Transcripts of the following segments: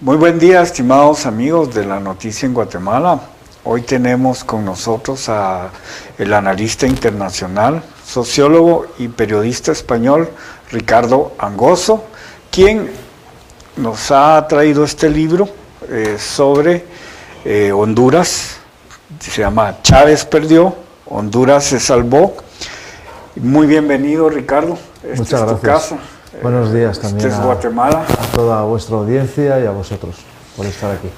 Muy buen día, estimados amigos de La Noticia en Guatemala. Hoy tenemos con nosotros a el analista internacional, sociólogo y periodista español Ricardo Angozo, quien nos ha traído este libro sobre Honduras. Se llama Chávez perdió, Honduras se salvó. Muy bienvenido, Ricardo. Muchas gracias. Tu casa. Buenos días también es Guatemala. A toda vuestra audiencia y a vosotros por estar aquí.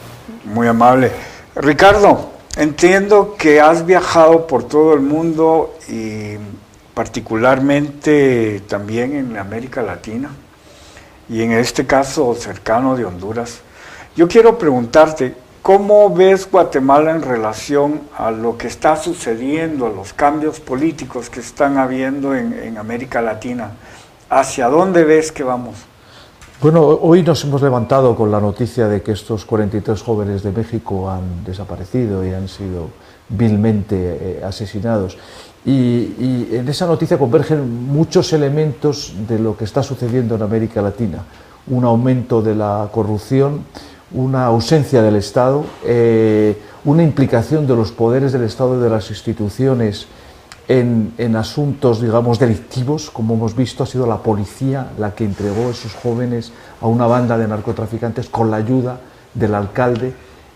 Muy amable. Ricardo, entiendo que has viajado por todo el mundo y particularmente también en América Latina y en este caso cercano de Honduras. Yo quiero preguntarte, ¿cómo ves Guatemala en relación a lo que está sucediendo, a los cambios políticos que están habiendo en América Latina? ¿Hacia dónde ves que vamos? Bueno, hoy nos hemos levantado con la noticia de que estos 43 jóvenes de México han desaparecido y han sido vilmente asesinados. Y en esa noticia convergen muchos elementos de lo que está sucediendo en América Latina. Un aumento de la corrupción, una ausencia del Estado, una implicación de los poderes del Estado y de las instituciones en asuntos, digamos, delictivos. Como hemos visto, ha sido la policía la que entregó a esos jóvenes a una banda de narcotraficantes con la ayuda del alcalde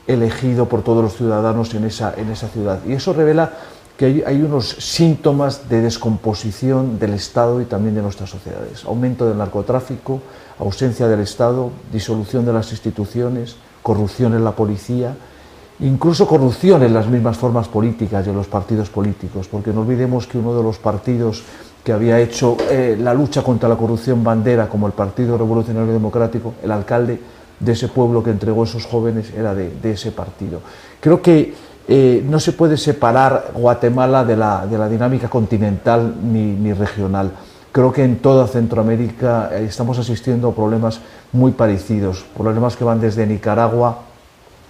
elegido por todos los ciudadanos en esa ciudad. Y eso revela que hay unos síntomas de descomposición del Estado y también de nuestras sociedades. Aumento del narcotráfico, ausencia del Estado, disolución de las instituciones, corrupción en la policía, incluso corrupción en las mismas formas políticas y en los partidos políticos, porque no olvidemos que uno de los partidos que había hecho la lucha contra la corrupción bandera, como el Partido Revolucionario Democrático, el alcalde de ese pueblo que entregó a esos jóvenes era de ese partido. Creo que no se puede separar Guatemala de la dinámica continental ni regional. Creo que en toda Centroamérica estamos asistiendo a problemas muy parecidos, problemas que van desde Nicaragua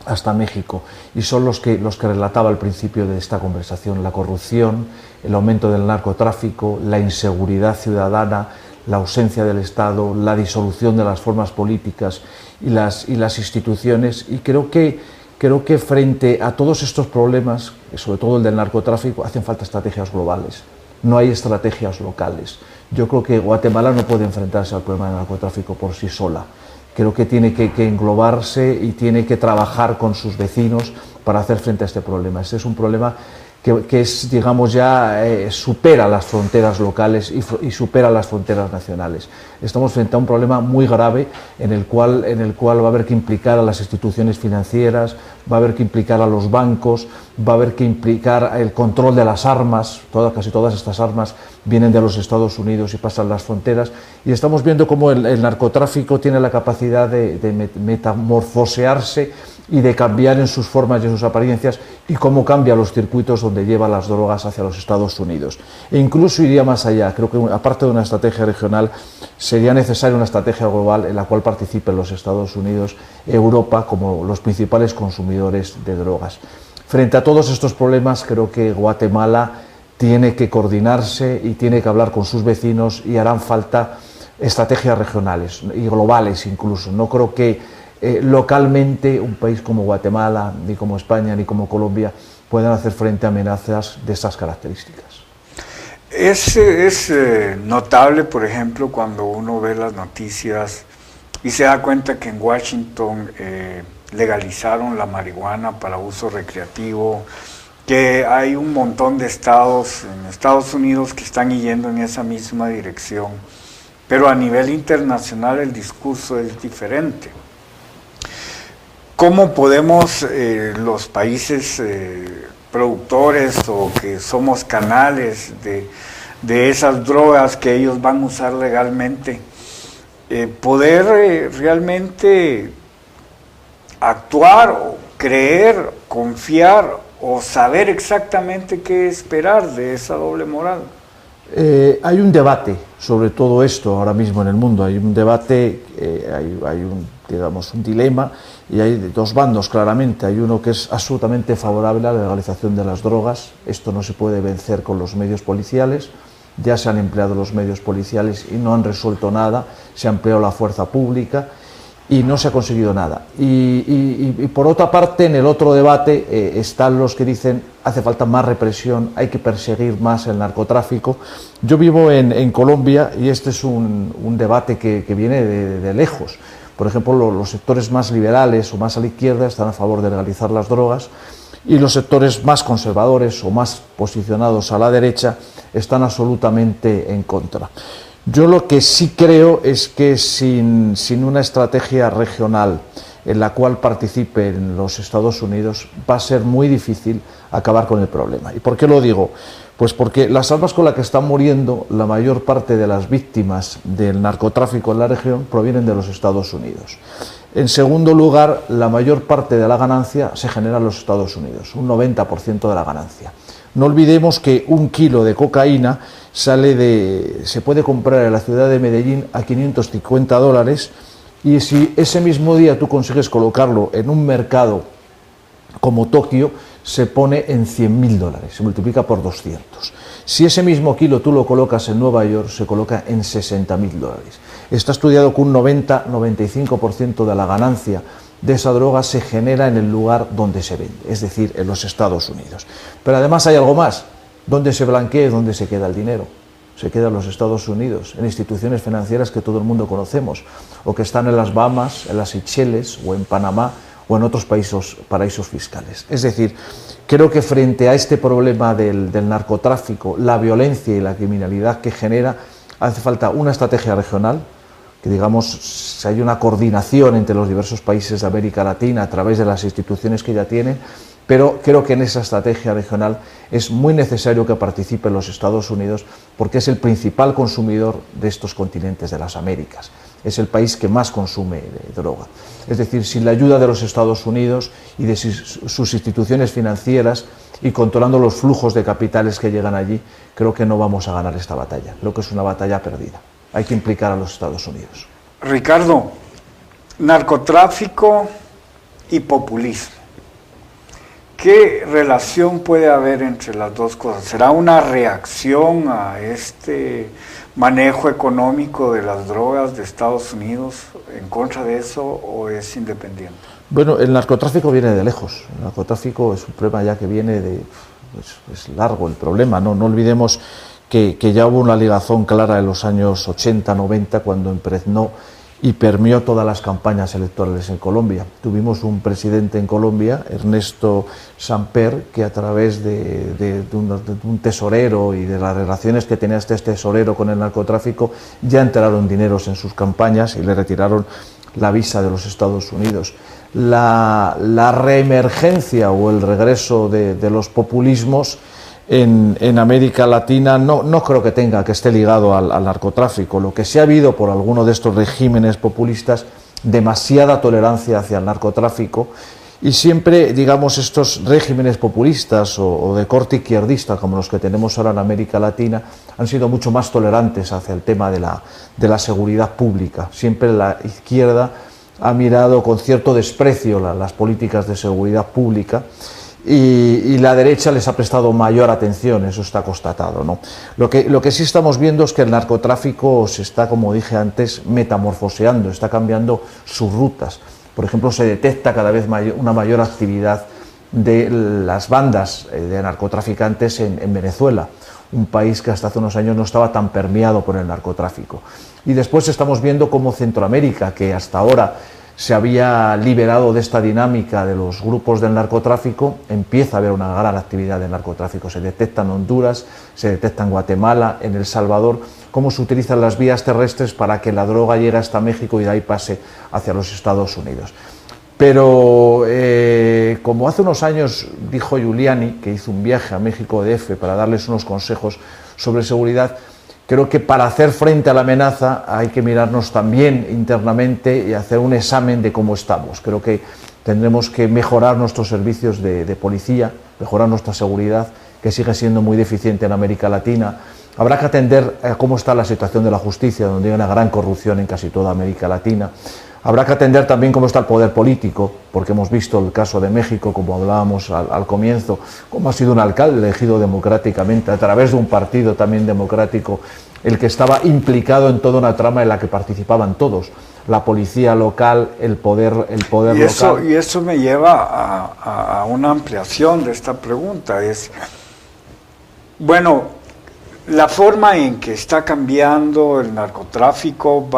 hasta México, y son los que relataba al principio de esta conversación: la corrupción, el aumento del narcotráfico, la inseguridad ciudadana, la ausencia del Estado, la disolución de las formas políticas y las instituciones. Y creo que frente a todos estos problemas, sobre todo el del narcotráfico, hacen falta estrategias globales, no hay estrategias locales. Yo creo que Guatemala no puede enfrentarse al problema del narcotráfico por sí sola. Creo que tiene que englobarse y tiene que trabajar con sus vecinos para hacer frente a este problema. Este es un problema que es, digamos, ya supera las fronteras locales y supera las fronteras nacionales. Estamos frente a un problema muy grave en el cual va a haber que implicar a las instituciones financieras, va a haber que implicar a los bancos, va a haber que implicar el control de las armas. Casi todas estas armas vienen de los Estados Unidos y pasan las fronteras, y estamos viendo cómo el narcotráfico tiene la capacidad de metamorfosearse y de cambiar en sus formas y en sus apariencias, y cómo cambia los circuitos donde lleva las drogas hacia los Estados Unidos. E incluso iría más allá. Creo que aparte de una estrategia regional, sería necesaria una estrategia global en la cual participen los Estados Unidos, Europa, como los principales consumidores de drogas. Frente a todos estos problemas, creo que Guatemala tiene que coordinarse y tiene que hablar con sus vecinos, y harán falta estrategias regionales y globales incluso. No creo que localmente un país como Guatemala, ni como España, ni como Colombia puedan hacer frente a amenazas de estas características. Es notable, por ejemplo, cuando uno ve las noticias y se da cuenta que en Washington legalizaron la marihuana para uso recreativo, que hay un montón de estados en Estados Unidos que están yendo en esa misma dirección, pero a nivel internacional el discurso es diferente. ¿Cómo podemos los países productores o que somos canales de esas drogas que ellos van a usar legalmente, poder realmente actuar o creer, confiar o saber exactamente qué esperar de esa doble moral? Hay un debate sobre todo esto ahora mismo en el mundo. Hay un debate, hay un dilema, y hay dos bandos claramente. Hay uno que es absolutamente favorable a la legalización de las drogas. Esto no se puede vencer con los medios policiales. Ya se han empleado los medios policiales y no han resuelto nada. Se ha empleado la fuerza pública. y no se ha conseguido nada. Y por otra parte, en el otro debate están los que dicen hace falta más represión, hay que perseguir más el narcotráfico. Yo vivo en Colombia y este es un debate que viene de lejos. Por ejemplo, los sectores más liberales o más a la izquierda están a favor de legalizar las drogas y los sectores más conservadores o más posicionados a la derecha están absolutamente en contra. Yo lo que sí creo es que sin una estrategia regional en la cual participen los Estados Unidos va a ser muy difícil acabar con el problema. ¿Y por qué lo digo? Pues porque las armas con las que están muriendo la mayor parte de las víctimas del narcotráfico en la región provienen de los Estados Unidos. En segundo lugar, la mayor parte de la ganancia se genera en los Estados Unidos, un 90% de la ganancia. No olvidemos que un kilo de cocaína se puede comprar en la ciudad de Medellín a $550 y si ese mismo día tú consigues colocarlo en un mercado como Tokio, se pone en $100.000, se multiplica por 200. Si ese mismo kilo tú lo colocas en Nueva York, se coloca en $60.000. Está estudiado que un 90-95% de la ganancia de esa droga se genera en el lugar donde se vende, es decir, en los Estados Unidos. Pero además hay algo más, donde se blanquea y donde se queda el dinero. Se queda en los Estados Unidos, en instituciones financieras que todo el mundo conocemos, o que están en las Bahamas, en las Seychelles, o en Panamá, o en otros paraísos fiscales. Es decir, creo que frente a este problema del narcotráfico, la violencia y la criminalidad que genera, hace falta una estrategia regional, que digamos hay una coordinación entre los diversos países de América Latina a través de las instituciones que ya tienen, pero creo que en esa estrategia regional es muy necesario que participen los Estados Unidos porque es el principal consumidor de estos continentes de las Américas. Es el país que más consume droga. Es decir, sin la ayuda de los Estados Unidos y de sus instituciones financieras y controlando los flujos de capitales que llegan allí, creo que no vamos a ganar esta batalla. Creo que es una batalla perdida. Hay que implicar a los Estados Unidos. Ricardo, narcotráfico y populismo. ¿Qué relación puede haber entre las dos cosas? ¿Será una reacción a este manejo económico de las drogas de Estados Unidos en contra de eso o es independiente? Bueno, el narcotráfico viene de lejos. El narcotráfico es un problema ya que viene de... es largo el problema, ¿no? No olvidemos que ya hubo una ligazón clara en los años 80-90 cuando impregnó y permeó todas las campañas electorales en Colombia. Tuvimos un presidente en Colombia, Ernesto Samper, que a través de un tesorero y de las relaciones que tenía este tesorero con el narcotráfico, ya entraron dineros en sus campañas y le retiraron la visa de los Estados Unidos. La reemergencia o el regreso de los populismos en América Latina no creo que esté ligado al narcotráfico. Lo que sí ha habido por alguno de estos regímenes populistas, demasiada tolerancia hacia el narcotráfico y siempre, digamos, estos regímenes populistas o de corte izquierdista como los que tenemos ahora en América Latina han sido mucho más tolerantes hacia el tema de la seguridad pública. Siempre la izquierda ha mirado con cierto desprecio las políticas de seguridad pública y la derecha les ha prestado mayor atención, eso está constatado, ¿no? Lo que sí estamos viendo es que el narcotráfico se está, como dije antes, metamorfoseando, está cambiando sus rutas. Por ejemplo, se detecta cada vez una mayor actividad de las bandas de narcotraficantes en Venezuela, un país que hasta hace unos años no estaba tan permeado por el narcotráfico. Y después estamos viendo cómo Centroamérica, que hasta ahora se había liberado de esta dinámica de los grupos del narcotráfico, empieza a haber una gran actividad de narcotráfico. Se detecta en Honduras, se detecta en Guatemala, en El Salvador, cómo se utilizan las vías terrestres para que la droga llegue hasta México y de ahí pase hacia los Estados Unidos. Pero como hace unos años dijo Giuliani, que hizo un viaje a México DF para darles unos consejos sobre seguridad, creo que para hacer frente a la amenaza hay que mirarnos también internamente y hacer un examen de cómo estamos. Creo que tendremos que mejorar nuestros servicios de policía, mejorar nuestra seguridad, que sigue siendo muy deficiente en América Latina. Habrá que atender a cómo está la situación de la justicia, donde hay una gran corrupción en casi toda América Latina. Habrá que atender también cómo está el poder político, porque hemos visto el caso de México, como hablábamos al comienzo, cómo ha sido un alcalde elegido democráticamente, a través de un partido también democrático, el que estaba implicado en toda una trama en la que participaban todos, la policía local, el poder local. Y eso me lleva a una ampliación de esta pregunta. Bueno, la forma en que está cambiando el narcotráfico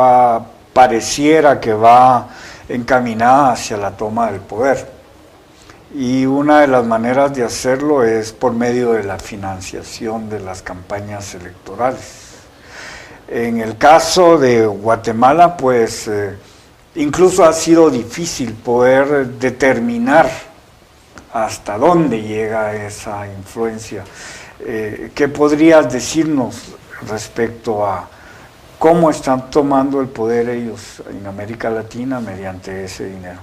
pareciera que va encaminada hacia la toma del poder. Y una de las maneras de hacerlo es por medio de la financiación de las campañas electorales. En el caso de Guatemala, pues incluso ha sido difícil poder determinar hasta dónde llega esa influencia. ¿Qué podrías decirnos respecto a cómo están tomando el poder ellos en América Latina mediante ese dinero?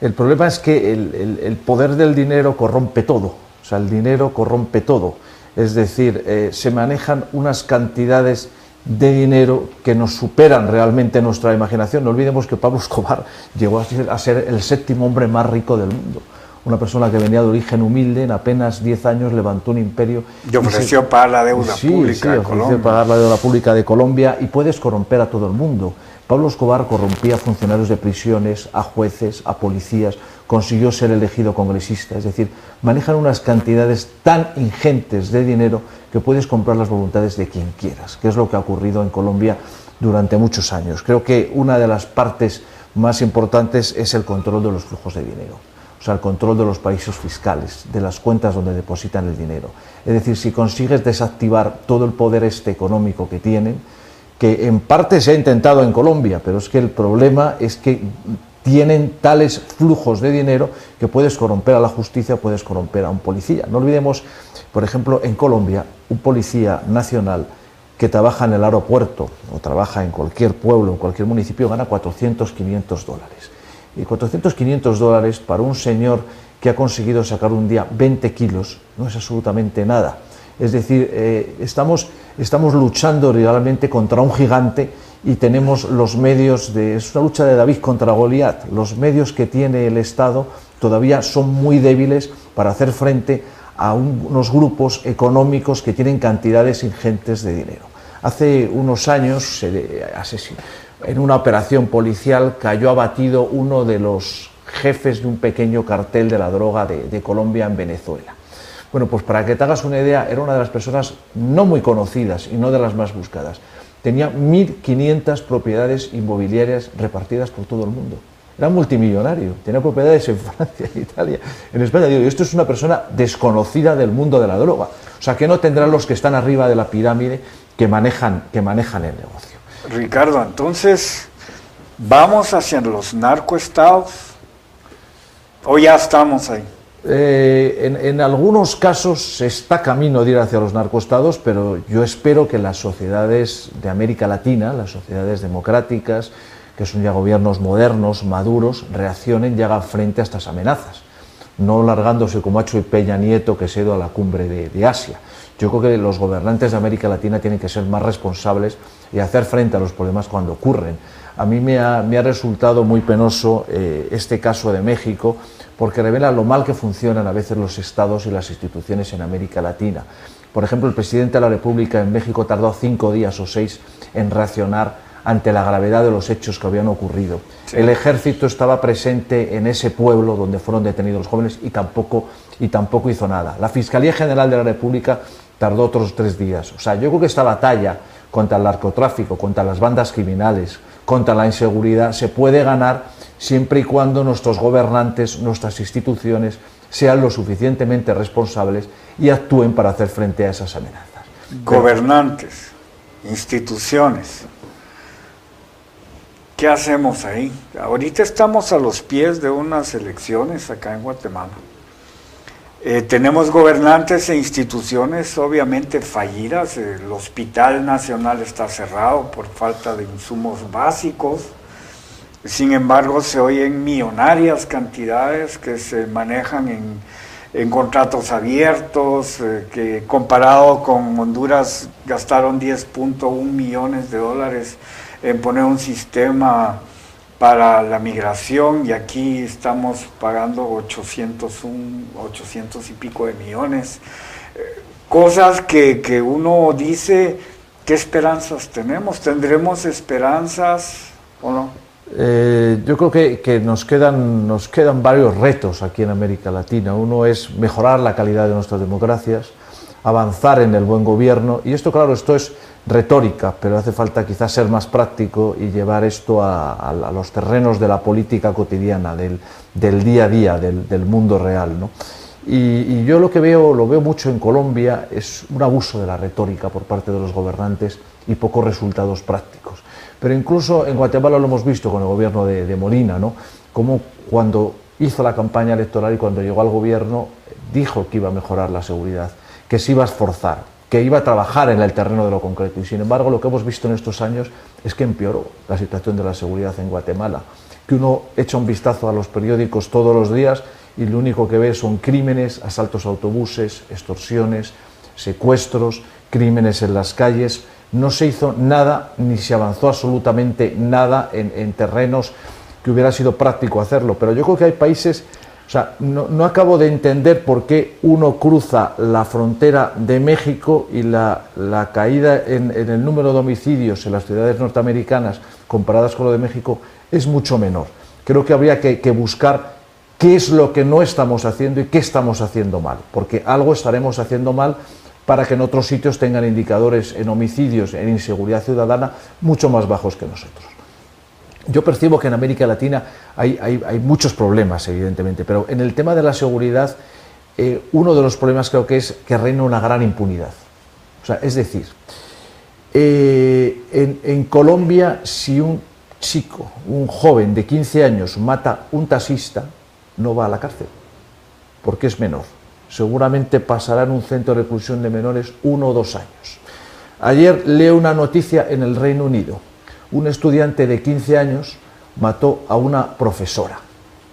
El problema es que el poder del dinero corrompe todo, o sea, el dinero corrompe todo. Es decir, se manejan unas cantidades de dinero que nos superan realmente nuestra imaginación. No olvidemos que Pablo Escobar llegó a ser el 7º hombre más rico del mundo. Una persona que venía de origen humilde, en apenas 10 años levantó un imperio. Y ofreció pagar la deuda pública de Colombia. Ofreció pagar la deuda pública de Colombia, y puedes corromper a todo el mundo. Pablo Escobar corrompía a funcionarios de prisiones, a jueces, a policías, consiguió ser elegido congresista. Es decir, manejan unas cantidades tan ingentes de dinero que puedes comprar las voluntades de quien quieras, que es lo que ha ocurrido en Colombia durante muchos años. Creo que una de las partes más importantes es el control de los flujos de dinero. O sea, el control de los paraísos fiscales, de las cuentas donde depositan el dinero. Es decir, si consigues desactivar todo el poder económico que tienen, que en parte se ha intentado en Colombia, pero es que el problema es que tienen tales flujos de dinero que puedes corromper a la justicia, puedes corromper a un policía. No olvidemos, por ejemplo, en Colombia, un policía nacional que trabaja en el aeropuerto o trabaja en cualquier pueblo, en cualquier municipio, gana 400, 500 dólares. Y 400, 500 dólares para un señor que ha conseguido sacar un día 20 kilos no es absolutamente nada. Es decir, estamos luchando realmente contra un gigante y tenemos los medios es una lucha de David contra Goliat. Los medios que tiene el Estado todavía son muy débiles para hacer frente a unos grupos económicos que tienen cantidades ingentes de dinero. Hace unos años, en una operación policial, cayó abatido uno de los jefes de un pequeño cartel de la droga de Colombia en Venezuela. Bueno, pues para que te hagas una idea, era una de las personas no muy conocidas y no de las más buscadas. Tenía 1.500 propiedades inmobiliarias repartidas por todo el mundo. Era multimillonario, tenía propiedades en Francia, en Italia, en España. Digo, esto es una persona desconocida del mundo de la droga. O sea, que no tendrán los que están arriba de la pirámide que manejan el negocio. Ricardo, entonces, ¿vamos hacia los narcoestados o ya estamos ahí? En algunos casos se está camino de ir hacia los narcoestados, pero yo espero que las sociedades de América Latina, las sociedades democráticas, que son ya gobiernos modernos, maduros, reaccionen y hagan frente a estas amenazas, no largándose como ha hecho Peña Nieto, que se ha ido a la cumbre de Asia. Yo creo que los gobernantes de América Latina tienen que ser más responsables y hacer frente a los problemas cuando ocurren. A mí me ha resultado muy penoso este caso de México, porque revela lo mal que funcionan a veces los estados y las instituciones en América Latina. Por ejemplo, el presidente de la República en México tardó 5 días o 6 en reaccionar ante la gravedad de los hechos que habían ocurrido. Sí. El ejército estaba presente en ese pueblo donde fueron detenidos los jóvenes y tampoco hizo nada. La Fiscalía General de la República tardó otros 3 días. O sea, yo creo que esta batalla contra el narcotráfico, contra las bandas criminales, contra la inseguridad, se puede ganar siempre y cuando nuestros gobernantes, nuestras instituciones, sean lo suficientemente responsables y actúen para hacer frente a esas amenazas. Gobernantes, instituciones, ¿qué hacemos ahí? Ahorita estamos a los pies de unas elecciones acá en Guatemala. Tenemos gobernantes e instituciones obviamente fallidas. El Hospital Nacional está cerrado por falta de insumos básicos. Sin embargo, se oyen millonarias cantidades que se manejan en contratos abiertos, que comparado con Honduras gastaron 10.1 millones de dólares en poner un sistema para la migración y aquí estamos pagando 800 y pico de millones. Cosas que uno dice, ¿qué esperanzas tenemos? ¿Tendremos esperanzas o no? Yo creo que nos quedan varios retos aquí en América Latina. Uno es mejorar la calidad de nuestras democracias, avanzar en el buen gobierno, y esto, claro, esto es retórica, pero hace falta quizás ser más práctico y llevar esto a los terrenos de la política cotidiana, del día a día, del mundo real, ¿no? Y yo lo veo mucho en Colombia, es un abuso de la retórica por parte de los gobernantes y pocos resultados prácticos. Pero incluso en Guatemala lo hemos visto con el gobierno de Molina, ¿no? Como cuando hizo la campaña electoral y cuando llegó al gobierno dijo que iba a mejorar la seguridad, que se iba a esforzar, que iba a trabajar en el terreno de lo concreto. Y sin embargo, lo que hemos visto en estos años es que empeoró la situación de la seguridad en Guatemala, que uno echa un vistazo a los periódicos todos los días y lo único que ve son crímenes, asaltos a autobuses, extorsiones, secuestros, crímenes en las calles. No se hizo nada, ni se avanzó absolutamente nada en terrenos que hubiera sido práctico hacerlo. Pero yo creo que hay países, o sea, no acabo de entender por qué uno cruza la frontera de México y la caída en el número de homicidios en las ciudades norteamericanas comparadas con lo de México es mucho menor. Creo que habría que buscar qué es lo que no estamos haciendo y qué estamos haciendo mal, porque algo estaremos haciendo mal para que en otros sitios tengan indicadores en homicidios, en inseguridad ciudadana, mucho más bajos que nosotros. Yo percibo que en América Latina hay muchos problemas, evidentemente, pero en el tema de la seguridad, uno de los problemas creo que es que reina una gran impunidad. O sea, es decir, en Colombia, si un chico, un joven de 15 años mata un taxista, no va a la cárcel, porque es menor. Seguramente pasará en un centro de reclusión de menores 1 o 2 años. Ayer leo una noticia en el Reino Unido. Un estudiante de 15 años mató a una profesora,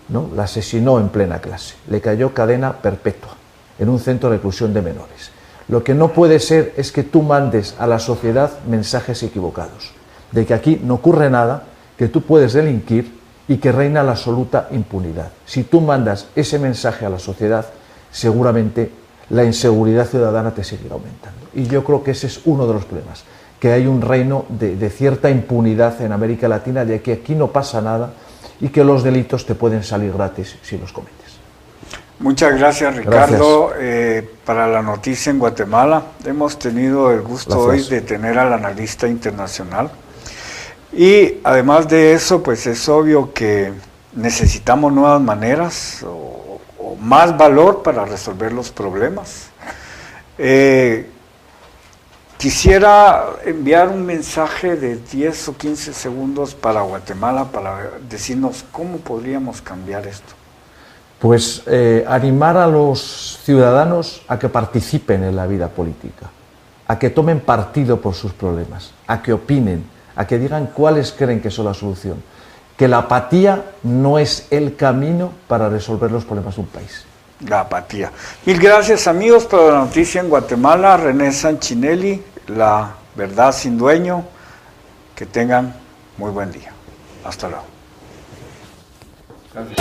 ¿no? La asesinó en plena clase. Le cayó cadena perpetua en un centro de reclusión de menores. Lo que no puede ser es que tú mandes a la sociedad mensajes equivocados, de que aquí no ocurre nada, que tú puedes delinquir y que reina la absoluta impunidad. Si tú mandas ese mensaje a la sociedad, seguramente la inseguridad ciudadana te seguirá aumentando. Y yo creo que ese es uno de los problemas, que hay un reino de cierta impunidad en América Latina, de que aquí no pasa nada y que los delitos te pueden salir gratis si los cometes. Muchas gracias, Ricardo. Para la noticia en Guatemala, hemos tenido el gusto hoy de tener al analista internacional. Y además de eso, pues es obvio que necesitamos nuevas maneras o más valor para resolver los problemas. Quisiera enviar un mensaje de 10 o 15 segundos para Guatemala para decirnos cómo podríamos cambiar esto. Pues animar a los ciudadanos a que participen en la vida política, a que tomen partido por sus problemas, a que opinen, a que digan cuáles creen que son la solución. Que la apatía no es el camino para resolver los problemas de un país. La apatía. Mil gracias, amigos, por la noticia en Guatemala. René Sanchinelli, La Verdad Sin Dueño. Que tengan muy buen día. Hasta luego. Gracias.